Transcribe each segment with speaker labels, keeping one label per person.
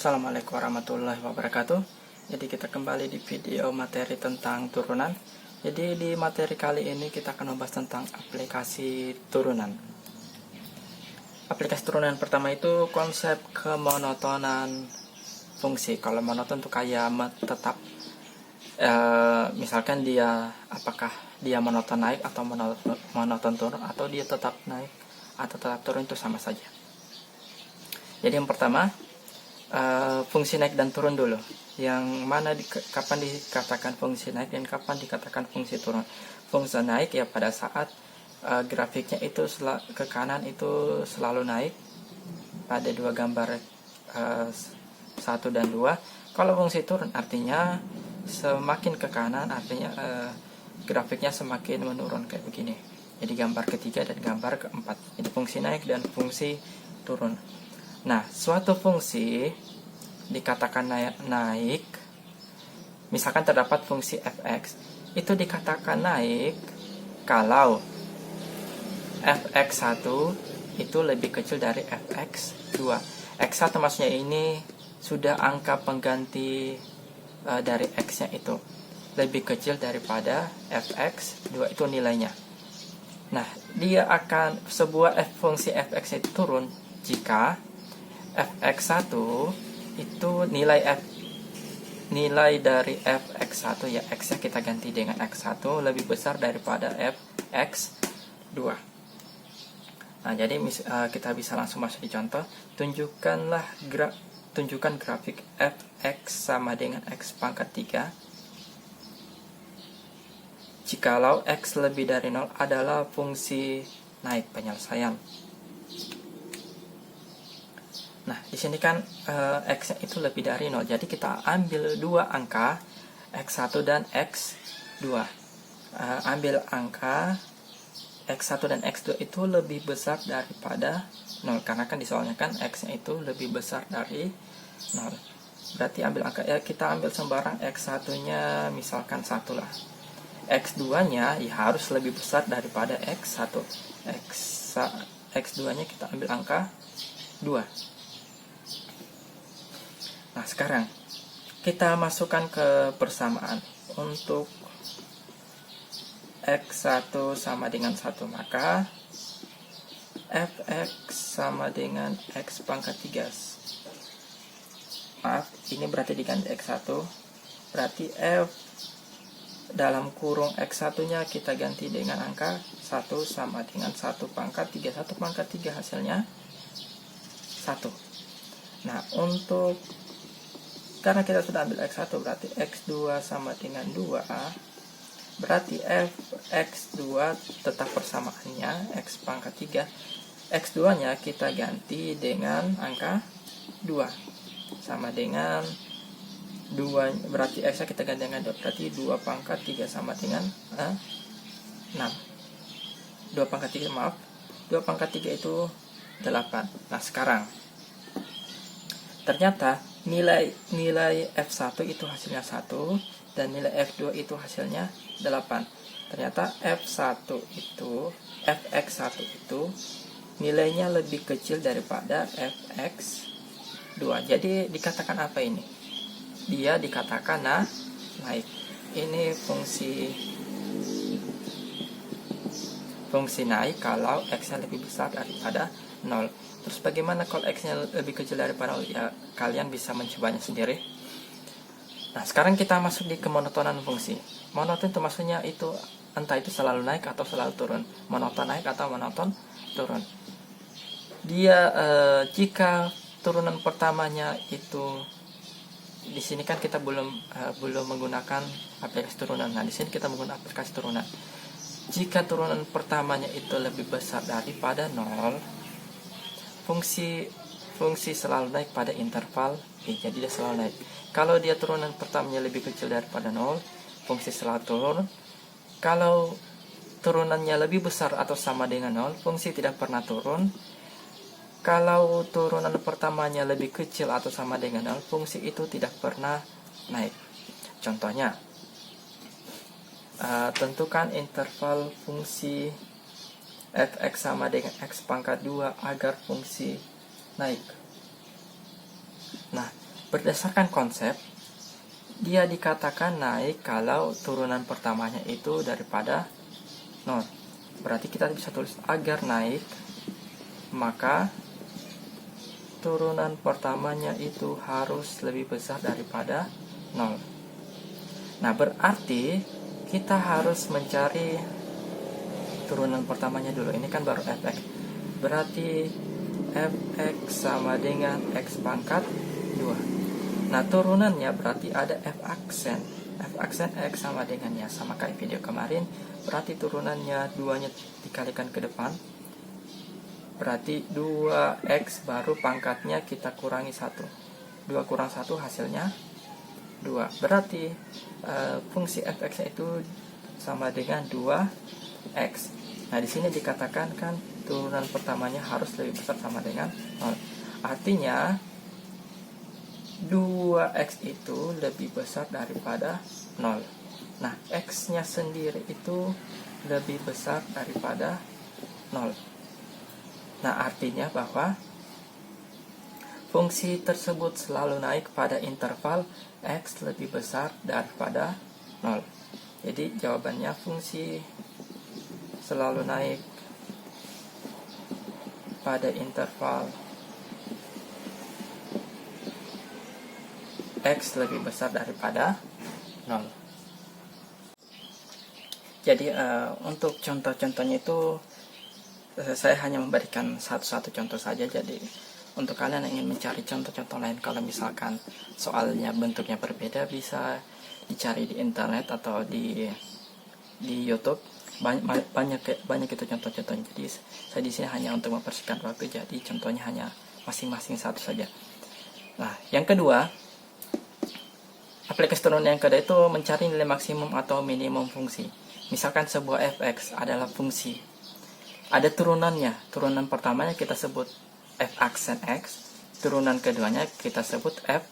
Speaker 1: Assalamualaikum warahmatullahi wabarakatuh. Jadi kita kembali di video materi tentang turunan. Jadi di materi kali ini kita akan membahas tentang aplikasi turunan. Aplikasi turunan pertama itu konsep kemonotonan fungsi. Kalau monoton itu kayak tetap, misalkan dia apakah dia monoton naik atau monoton turun, atau dia tetap naik atau tetap turun, itu sama saja. Jadi yang pertama, fungsi naik dan turun dulu. Yang mana kapan dikatakan fungsi naik dan kapan dikatakan fungsi turun. Fungsi naik ya pada saat grafiknya itu ke kanan itu selalu naik pada dua gambar 1 dan 2. Kalau fungsi turun artinya semakin ke kanan, artinya grafiknya semakin menurun kayak begini. Jadi gambar ketiga dan gambar keempat. Itu fungsi naik dan fungsi turun. Nah, suatu fungsi dikatakan naik, misalkan terdapat fungsi fx, itu dikatakan naik kalau fx1 itu lebih kecil dari fx2. x1 maksudnya ini sudah angka pengganti dari x-nya itu lebih kecil daripada fx2 itu nilainya. Nah, dia akan fungsi fx itu turun jika fx1 itu nilai dari fx1 ya, x nya kita ganti dengan x1 lebih besar daripada fx2. Nah, jadi kita bisa langsung masuk di contoh. Tunjukkan grafik fx sama dengan x pangkat 3 jikalau x lebih dari 0 adalah fungsi naik penyelesaian. Nah, di sini kan x itu lebih dari 0. Jadi kita ambil dua angka x1 dan x2. Ambil angka x1 dan x2 itu lebih besar daripada 0. Karena kan di soalnya kan x-nya itu lebih besar dari 0. Berarti ambil angka, ya kita ambil sembarang x1-nya misalkan 1 lah. x2-nya ya harus lebih besar daripada x1. x2-nya kita ambil angka 2. Nah, sekarang kita masukkan ke persamaan. Untuk x1 sama dengan 1, maka fx sama dengan x pangkat 3. Maaf, ini berarti diganti x1. Berarti f dalam kurung x1 nya kita ganti dengan angka 1 sama dengan 1 pangkat 3. 1 pangkat 3 hasilnya 1. Nah, karena kita sudah ambil x1, berarti x2 sama dengan 2. Berarti fx2 tetap persamaannya x pangkat 3. x2 nya kita ganti dengan angka 2 sama dengan 2, berarti x nya kita ganti dengan 2, berarti 2 pangkat 3 sama dengan 6. 2 pangkat 3, maaf, 2 pangkat 3 itu 8. Nah, sekarang ternyata nilai f1 itu hasilnya 1 dan nilai f2 itu hasilnya 8. Ternyata fx1 itu nilainya lebih kecil daripada fx2. Jadi dikatakan apa ini? Dia dikatakan naik. Ini fungsi naik kalau x-nya lebih besar daripada 0. Terus bagaimana kalau x-nya lebih kecil daripada 0? Ya, kalian bisa mencobanya sendiri. Nah, sekarang kita masuk di kemonotonan fungsi. Monoton itu maksudnya itu entah itu selalu naik atau selalu turun. Monoton naik atau monoton turun. Dia jika turunan pertamanya itu, di sini kan kita belum menggunakan aplikasi turunan. Nah, di sini kita menggunakan aplikasi turunan. Jika turunan pertamanya itu lebih besar daripada 0, fungsi selalu naik pada interval B, jadi dia selalu naik. Kalau dia turunan pertamanya lebih kecil daripada 0, fungsi selalu turun. Kalau turunannya lebih besar atau sama dengan 0, fungsi tidak pernah turun. Kalau turunan pertamanya lebih kecil atau sama dengan 0, fungsi itu tidak pernah naik. Contohnya, tentukan interval fungsi fx sama dengan x pangkat 2 agar fungsi naik. Nah, berdasarkan konsep, dia dikatakan naik kalau turunan pertamanya itu daripada 0. Berarti kita bisa tulis agar naik, maka turunan pertamanya itu harus lebih besar daripada 0. Nah, berarti kita harus mencari turunan pertamanya dulu. Ini kan baru fx. Berarti fx sama dengan x pangkat 2. Nah, turunannya berarti ada f aksen. F aksen x sama dengannya, sama kayak video kemarin. Berarti turunannya 2-nya dikalikan ke depan. Berarti 2x baru pangkatnya kita kurangi 1. 2 kurang 1 hasilnya 2. Berarti fungsi fx itu sama dengan 2x. Nah, di sini dikatakan kan turunan pertamanya harus lebih besar sama dengan 0. Artinya 2x itu lebih besar daripada 0. Nah, x-nya sendiri itu lebih besar daripada 0. Nah, artinya bahwa fungsi tersebut selalu naik pada interval x lebih besar daripada 0. Jadi jawabannya fungsi selalu naik pada interval x lebih besar daripada 0. Jadi untuk contoh-contohnya itu saya hanya memberikan satu contoh saja. Jadi untuk kalian yang ingin mencari contoh-contoh lain, kalau misalkan soalnya bentuknya berbeda, bisa dicari di internet atau di YouTube. Banyak itu contoh-contohnya. Jadi saya di sini hanya untuk mempersingkat waktu, jadi contohnya hanya masing-masing satu saja. Nah, yang kedua, aplikasi turunan yang kedua itu mencari nilai maksimum atau minimum fungsi. Misalkan sebuah fx adalah fungsi, ada turunannya. Turunan pertamanya kita sebut f aksen x, turunan keduanya kita sebut f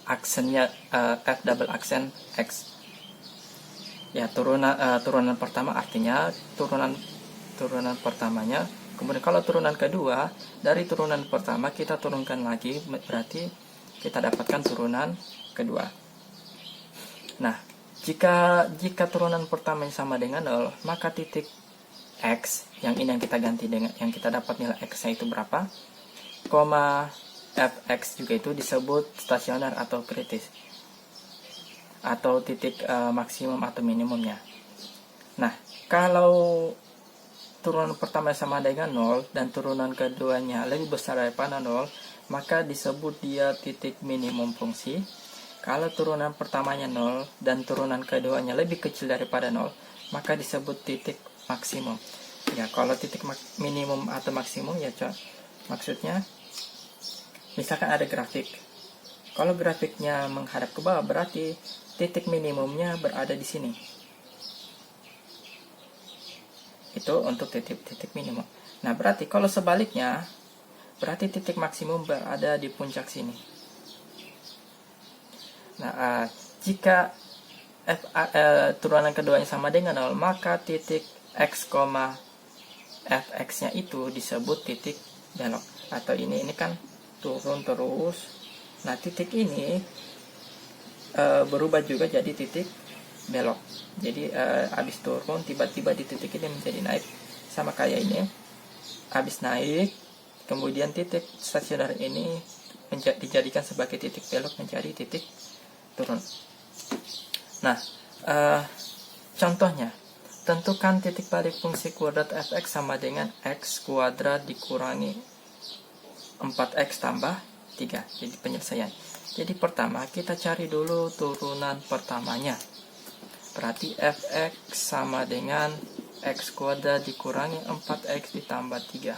Speaker 1: aksennya f double aksen x. Ya, turunan pertama artinya turunan pertamanya. Kemudian kalau turunan kedua, dari turunan pertama kita turunkan lagi, berarti kita dapatkan turunan kedua. Nah, jika turunan pertamanya sama dengan 0, maka titik x, yang ini yang kita ganti dengan, yang kita dapat nilai x-nya itu berapa, koma fx juga itu disebut stasioner atau kritis, atau titik maksimum atau minimumnya. Nah, kalau turunan pertama sama dengan 0 dan turunan keduanya lebih besar daripada 0, maka disebut dia titik minimum fungsi. Kalau turunan pertamanya 0 dan turunan keduanya lebih kecil daripada 0, maka disebut titik maksimum. Ya, kalau titik minimum atau maksimum ya maksudnya misalkan ada grafik. Kalau grafiknya menghadap ke bawah, berarti titik minimumnya berada di sini. Itu untuk titik minimum. Nah, berarti kalau sebaliknya, berarti titik maksimum berada di puncak sini. Nah, jika turunan keduanya sama dengan 0, maka titik x, fx-nya itu disebut titik belok. Atau ini kan turun terus. Nah, titik ini berubah juga jadi titik belok. Jadi habis turun, tiba-tiba di titik ini menjadi naik. Sama kayak ini, habis naik, kemudian titik stasioner ini dijadikan sebagai titik belok, menjadi titik turun. Nah, contohnya, tentukan titik balik fungsi kuadrat fx sama dengan x kuadrat dikurangi 4x tambah 3. Jadi penyelesaian. Jadi pertama kita cari dulu turunan pertamanya. Berarti fx sama dengan x kuadrat dikurangi 4x ditambah 3.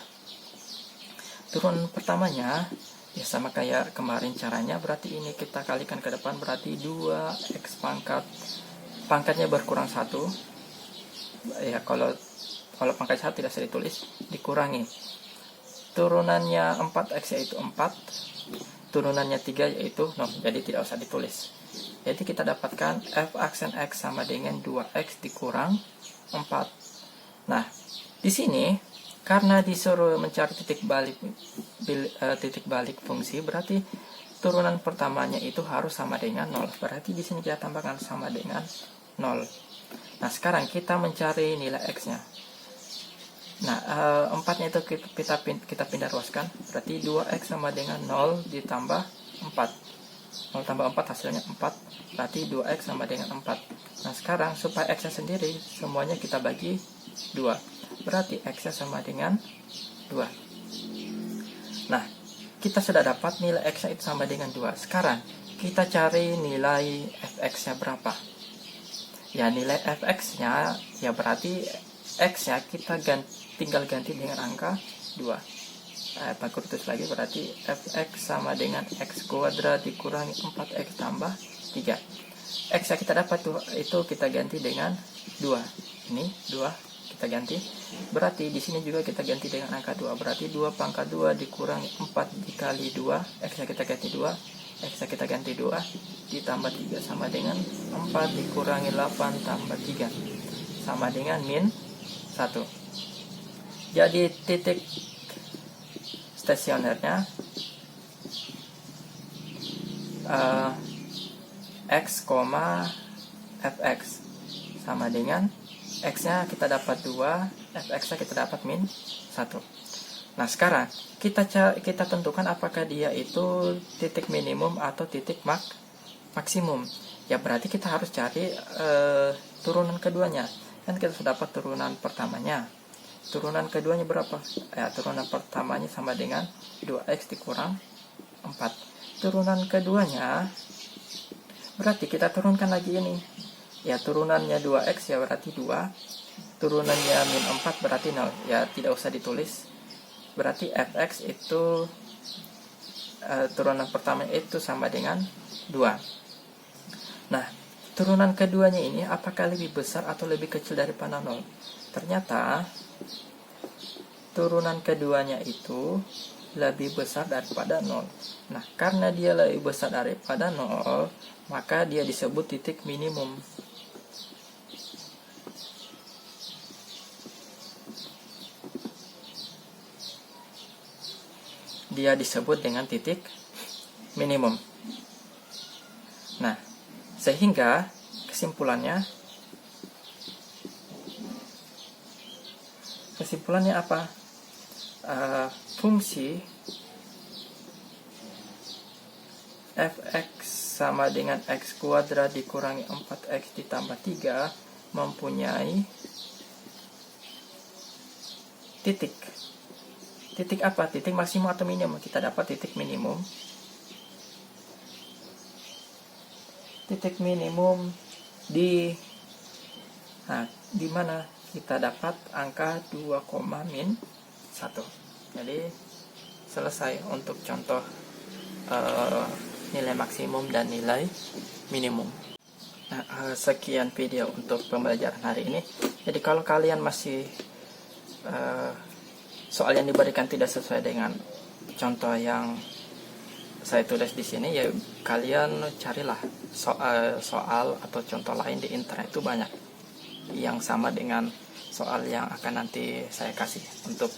Speaker 1: Turunan pertamanya ya sama kayak kemarin caranya, berarti ini kita kalikan ke depan, berarti 2x pangkatnya berkurang 1. Ya, kalau pangkat 1 tidak bisa ditulis, dikurangi. Turunannya 4x yaitu 4, turunannya 3 yaitu 0, jadi tidak usah ditulis. Jadi kita dapatkan f aksen x sama dengan 2x dikurang 4. Nah, di sini Karena disuruh mencari titik balik fungsi, berarti turunan pertamanya itu harus sama dengan 0. Berarti di sini kita tambahkan sama dengan 0. Nah, sekarang kita mencari nilai x-nya. Nah, 4-nya itu kita pindah ruaskan. Berarti 2x sama dengan 0 ditambah 4. 0 tambah 4 hasilnya 4. Berarti 2x sama dengan 4. Nah, sekarang supaya x-nya sendiri, semuanya kita bagi 2. Berarti x-nya sama dengan 2. Nah, kita sudah dapat nilai x-nya itu sama dengan 2. Sekarang, kita cari nilai fx-nya berapa. Ya, nilai fx-nya, ya berarti x-nya kita tinggal ganti dengan angka 2. Aku tulis lagi, berarti fx sama dengan x kuadrat dikurangi 4x tambah 3. X-nya kita dapat tuh, itu kita ganti dengan 2. Ini 2. Kita ganti, berarti di sini juga kita ganti dengan angka 2, berarti 2 pangkat 2 dikurangi 4 dikali 2, x-nya kita ganti 2, x-nya kita ganti 2, ditambah 3 sama dengan 4 dikurangi 8 tambah 3, sama dengan min 1. Jadi titik stasionernya x, fx sama dengan x-nya kita dapat 2, fx-nya kita dapat min 1. Nah, sekarang kita tentukan apakah dia itu titik minimum atau titik maksimum. Ya, berarti kita harus cari turunan keduanya. Kan kita sudah dapat turunan pertamanya. Turunan keduanya berapa? Ya, turunan pertamanya sama dengan 2x dikurang 4. Turunan keduanya berarti kita turunkan lagi ini. Ya, turunannya 2x ya berarti 2. Turunannya min 4 berarti 0. Ya, tidak usah ditulis. Berarti fx itu turunan pertama itu sama dengan 2. Nah, turunan keduanya ini apakah lebih besar atau lebih kecil daripada 0? Ternyata turunan keduanya itu lebih besar daripada 0. Nah, karena dia lebih besar daripada 0, maka dia disebut titik minimum. Dia disebut dengan titik minimum. Nah, sehingga kesimpulannya apa? Fungsi fx sama dengan x kuadrat dikurangi 4x ditambah 3 mempunyai titik apa? Titik maksimum atau minimum? Kita dapat titik minimum. Titik minimum di mana kita dapat angka 2, min 1. Jadi selesai untuk contoh nilai maksimum dan nilai minimum. Nah, sekian video untuk pembelajaran hari ini. Jadi kalau kalian masih soal yang diberikan tidak sesuai dengan contoh yang saya tulis di sini, ya kalian carilah soal atau contoh lain di internet. Itu banyak yang sama dengan soal yang akan nanti saya kasih untuk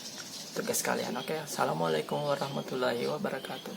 Speaker 1: tugas kalian. Oke, assalamualaikum warahmatullahi wabarakatuh.